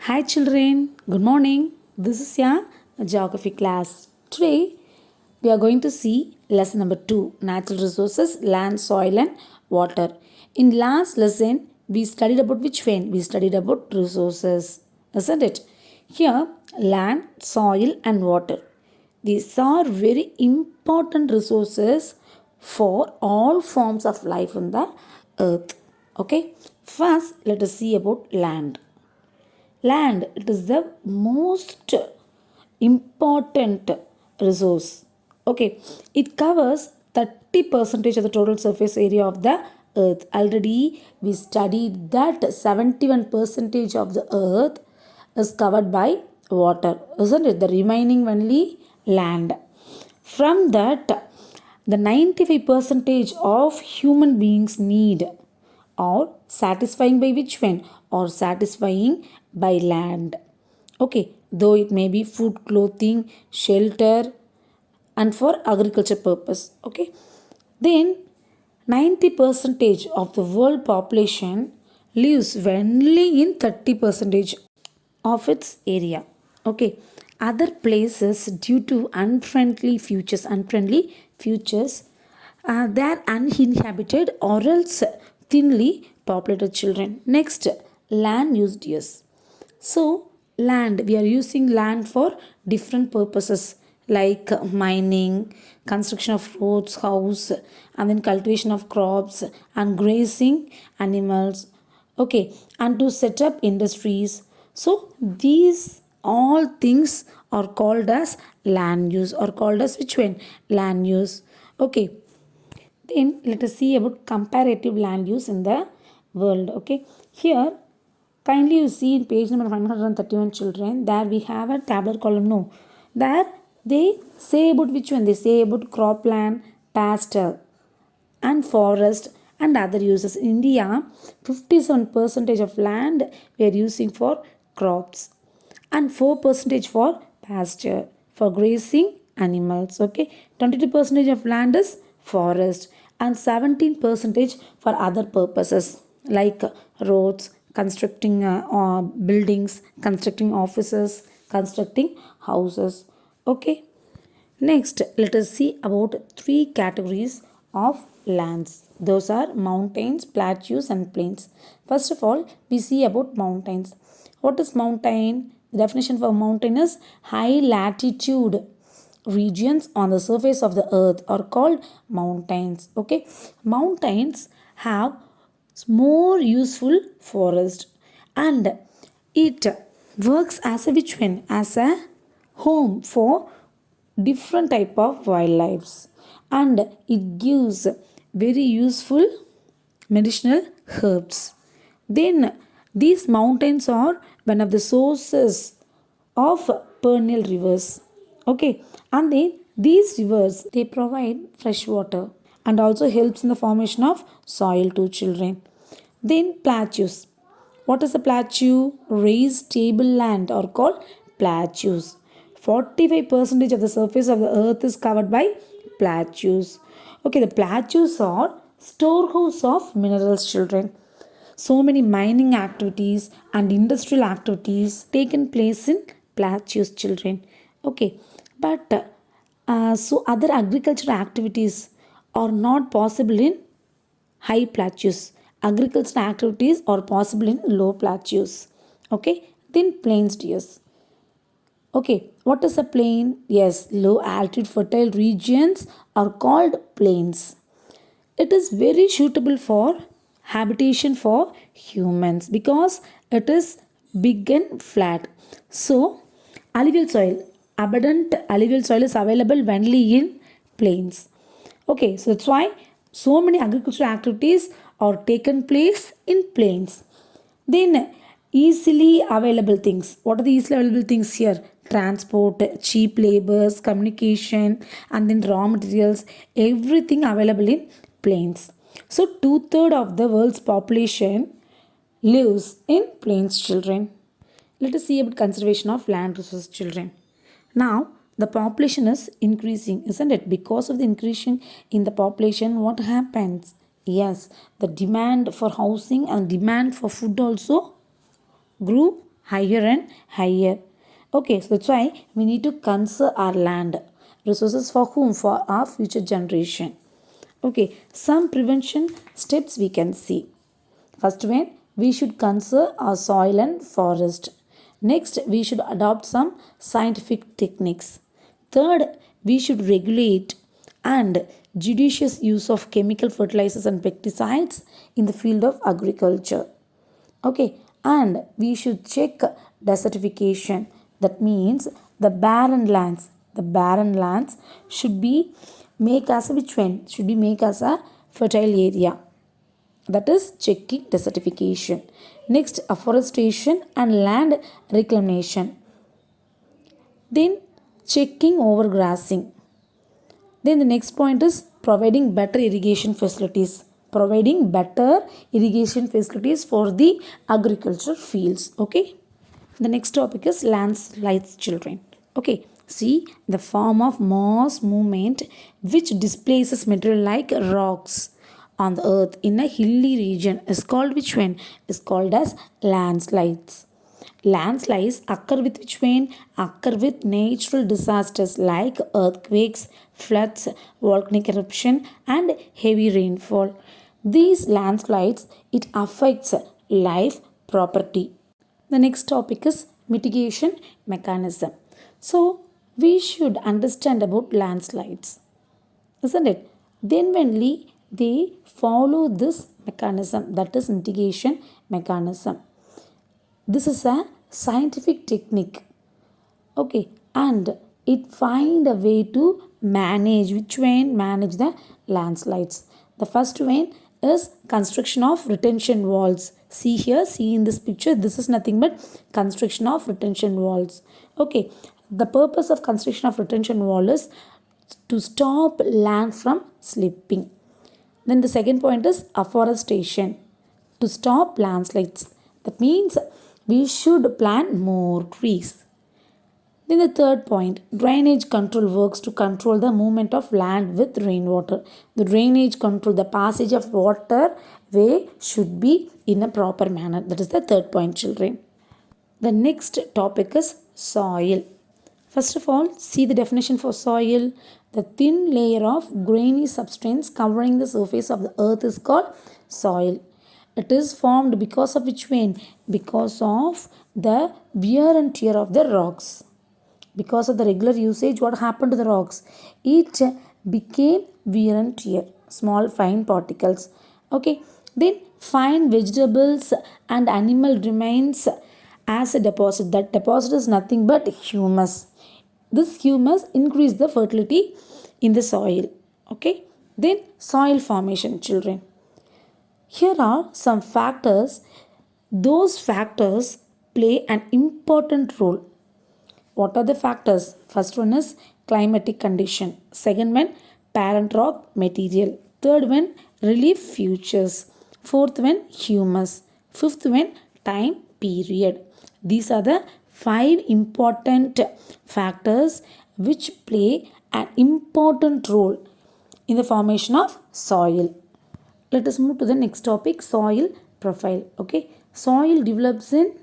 Hi children, good morning. This is your geography class. Today we are going to see lesson number 2, natural resources, land, soil and water. In last lesson we studied about which one? We studied about resources, isn't it? Here land, soil and water. These are very important resources for all forms of life on the earth. Okay, first let us see about land. Land, it is the most important resource. Okay, it covers 30 percentage of the total surface area of the earth. Already we studied that 71 percentage of the earth is covered by water, isn't it? The remaining only land. From that, the 95 percentage of human beings need or satisfying by which one? Or satisfying by land. Okay, though it may be food, clothing, shelter, and for agriculture purpose. Okay, then 90 percentage of the world population lives only in 30 percentage of its area. Okay, other places due to unfriendly futures, they are uninhabited or else thinly populated children. Next, land used use. So, land, we are using land for different purposes like mining, construction of roads, house, and then cultivation of crops and grazing animals. Okay, and to set up industries. So, these all things are called as land use or called as which one? Land use. Okay, then let us see about comparative land use in the world. Okay, here kindly you see in page number 131 children, there we have a tabular column. No, there they say about which one? They say about cropland, pasture and forest and other uses. In India, 57 percentage of land we are using for crops and 4 percentage for pasture for grazing animals. Okay, 22 percentage of land is forest and 17 percentage for other purposes like roads, constructing buildings, constructing offices, constructing houses. Okay, next, let us see about three categories of lands. Those are mountains, plateaus, and plains. First of all, we see about mountains. What is mountain? The definition for mountain is high latitude regions on the surface of the earth are called mountains. Okay, mountains have more useful forest and it works as a which one? As a home for different type of wildlife and it gives very useful medicinal herbs. Then these mountains are one of the sources of perennial rivers. Okay, and then these rivers they provide fresh water and also helps in the formation of soil to children. Then plateaus. What is a plateau? Raised table land or called plateaus. 45% of the surface of the earth is covered by plateaus. Okay, the plateaus are storehouse of minerals, children. So many mining activities and industrial activities taken place in plateaus, children. Okay, but so other agricultural activities are not possible in high plateaus. Agricultural activities are possible in low plateaus. Okay, then plains, dears. Okay, what is a plain? Yes, low altitude fertile regions are called plains. It is very suitable for habitation for humans because it is big and flat. So, alluvial soil, abundant alluvial soil is available only in plains. Okay, so that's why so many agricultural activities are taken place in plains. Then easily available things. What are the easily available things here? Transport, cheap labors, communication, and then raw materials, everything available in plains. So two-thirds of the world's population lives in plains, children. Let us see about conservation of land resources, children. Now the population is increasing, isn't it? Because of the increasing in the population, what happens? Yes, the demand for housing and demand for food also grew higher and higher. Okay, so that's why we need to conserve our land resources for whom? For our future generation. Okay, some prevention steps we can see. First one, we should conserve our soil and forest. Next, we should adopt some scientific techniques. Third, we should regulate and judicious use of chemical fertilizers and pesticides in the field of agriculture. Okay, and we should check desertification. That means the barren lands should be make as a which one? Should be make as a fertile area. That is checking desertification. Next, afforestation and land reclamation. Then checking overgrazing. Then the next point is providing better irrigation facilities. Providing better irrigation facilities for the agriculture fields. Okay. The next topic is landslides, children. Okay. See the form of mass movement which displaces material like rocks on the earth in a hilly region is called which one? Is called as landslides. Landslides occur with which one? Occur with natural disasters like earthquakes, floods, volcanic eruption, and heavy rainfall. These landslides it affects life, property. The next topic is mitigation mechanism. So we should understand about landslides, isn't it? Then only they follow this mechanism, that is mitigation mechanism. This is a scientific technique. Okay, and it find a way to manage which one? Manage the landslides. The first one is construction of retention walls. See here, see in this picture, this is nothing but construction of retention walls. Okay, the purpose of construction of retention wall is to stop land from slipping. Then the second point is afforestation to stop landslides. That means we should plant more trees. Then the third point, drainage control works to control the movement of land with rainwater. The drainage control, the passage of water way should be in a proper manner. That is the third point, children. The next topic is soil. First of all, see the definition for soil. The thin layer of grainy substance covering the surface of the earth is called soil. It is formed because of which vein? Because of the wear and tear of the rocks. Because of the regular usage, what happened to the rocks? It became wear and tear, small fine particles. Okay, then fine vegetables and animal remains as a deposit. That deposit is nothing but humus. This humus increase the fertility in the soil. Okay, then soil formation, children. Here are some factors. Those factors play an important role. What are the factors? First one is climatic condition. Second one, parent rock material. Third one, relief features. Fourth one, humus. Fifth one, time period. These are the five important factors which play an important role in the formation of soil. Let us move to the next topic, soil profile. Okay, soil develops in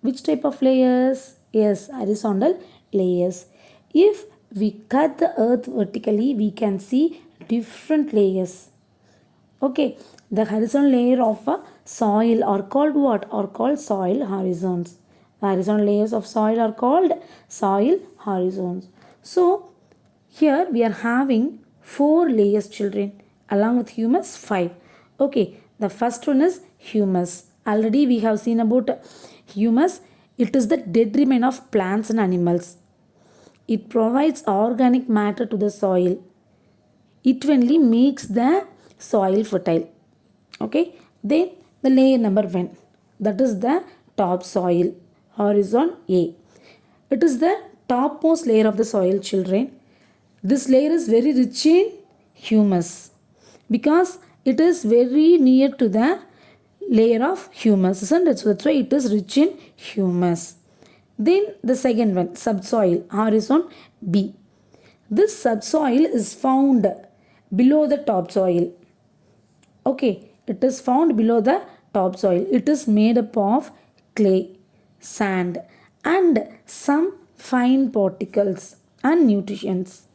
which type of layers? Yes, horizontal layers. If we cut the earth vertically, we can see different layers. Okay, the horizontal layer of a soil are called what? Are called soil horizons. The horizontal layers of soil are called soil horizons. So, here we are having four layers, children. Along with humus, five. Okay, the first one is humus. Already we have seen about humus. It is the dead remain of plants and animals. It provides organic matter to the soil. It only makes the soil fertile. Okay, then the layer number one, that is the topsoil, horizon A. It is the topmost layer of the soil, children. This layer is very rich in humus because it is very near to the layer of humus, isn't it? So that's why it is rich in humus. Then the second one, subsoil, horizon B. This subsoil is found below the topsoil. Okay, it is found below the topsoil. It is made up of clay. sand, and some fine particles and nutrients.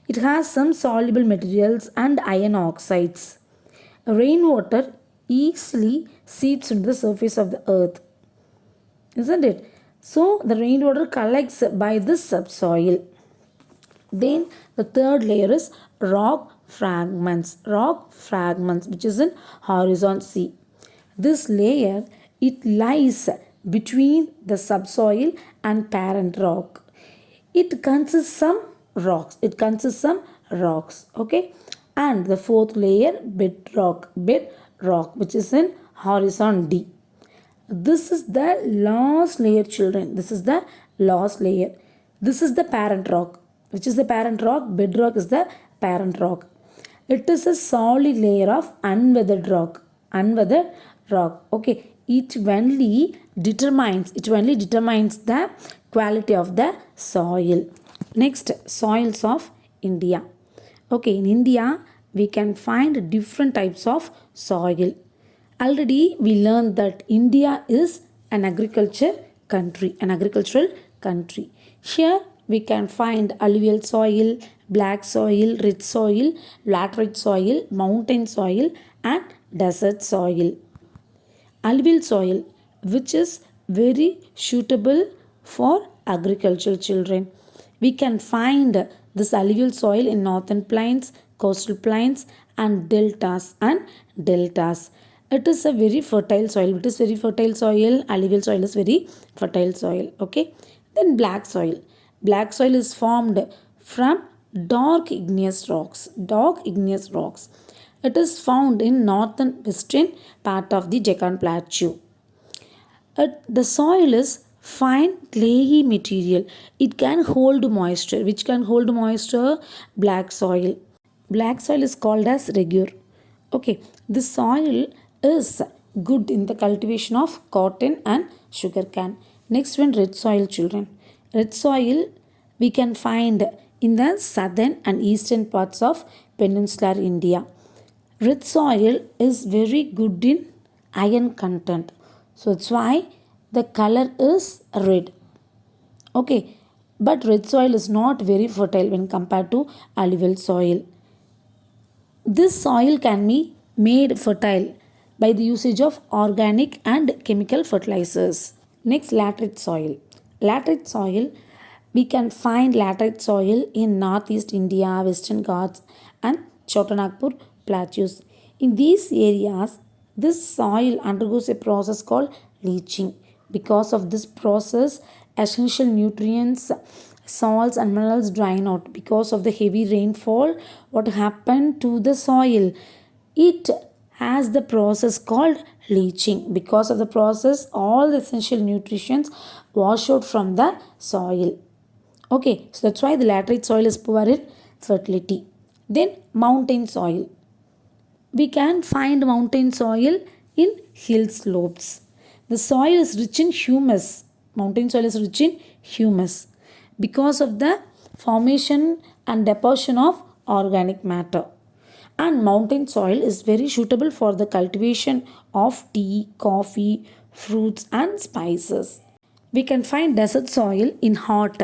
It has some soluble materials and iron oxides. Rainwater easily seeps into the surface of the earth, isn't it? So the rainwater collects by the subsoil. Then the third layer is rock fragments, which is in horizon sea. This layer, it lies between the subsoil and parent rock. It consists some rocks. Okay, and the fourth layer, bedrock, which is in horizon D. This is the last layer, children. This is the last layer. This is the parent rock. Which is the parent rock? Bedrock is the parent rock. It is a solid layer of unweathered rock. Okay, it only determines the quality of the soil. Next, soils of India. Okay, in India we can find different types of soil. Already we learned that India is an agricultural country. Here we can find alluvial soil, black soil, rich soil, laterite soil, mountain soil, and desert soil. Alluvial soil, which is very suitable for agricultural children. We can find this alluvial soil in northern plains, coastal plains, and deltas. It is a very fertile soil. It is very fertile soil. Alluvial soil is very fertile soil. Okay. Then black soil. Black soil is formed from dark igneous rocks. It is found in northern western part of the Deccan Plateau. The soil is fine clayey material. It can hold moisture. Which can hold moisture? Black soil. Black soil is called as regur. Okay, this soil is good in the cultivation of cotton and sugarcane. Next one, red soil, children. Red soil we can find in the southern and eastern parts of peninsular India. Red soil is very good in iron content. So that's why the color is red. Okay, but red soil is not very fertile when compared to alluvial soil. This soil can be made fertile by the usage of organic and chemical fertilizers. Next, laterite soil. Laterite soil, we can find laterite soil in northeast India, western Ghats, and Chotanagpur plateaus. In these areas, this soil undergoes a process called leaching. Because of this process, essential nutrients, salts, and minerals drain out. Because of the heavy rainfall, what happened to the soil? It has the process called leaching. Because of the process, all the essential nutrients wash out from the soil. Okay, so that's why the laterite soil is poor in fertility. Then mountain soil. We can find mountain soil in hill slopes. The soil is rich in humus. Mountain soil is rich in humus because of the formation and deposition of organic matter. And mountain soil is very suitable for the cultivation of tea, coffee, fruits, and spices. We can find desert soil in hot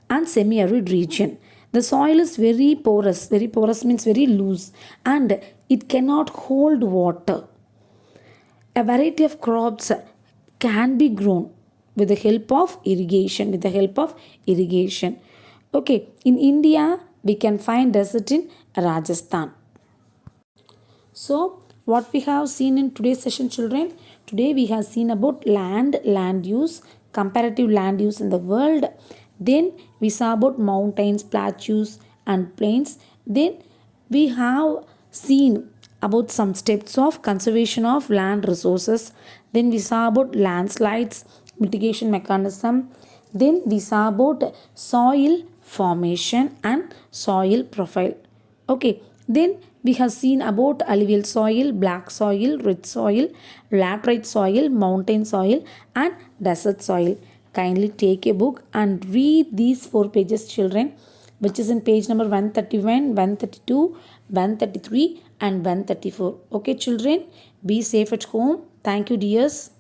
and semi-arid region. The soil is very porous. Very porous means very loose, and it cannot hold water. A variety of crops can be grown with the help of irrigation. Okay, in India we can find desert in Rajasthan. So, what we have seen in today's session, children? Today we have seen about land use, comparative land use in the world. Then we saw about mountains, plateaus, and plains. Then we have seen about some steps of conservation of land resources. Then we saw about landslides, mitigation mechanism. Then we saw about soil formation and soil profile. Okay, then we have seen about alluvial soil, black soil, rich soil, laterite soil, mountain soil, and desert soil. Kindly take a book and read these 4 pages, children, which is in page number 131, 132, 133, and 134. Okay, children, be safe at home. Thank you, dears.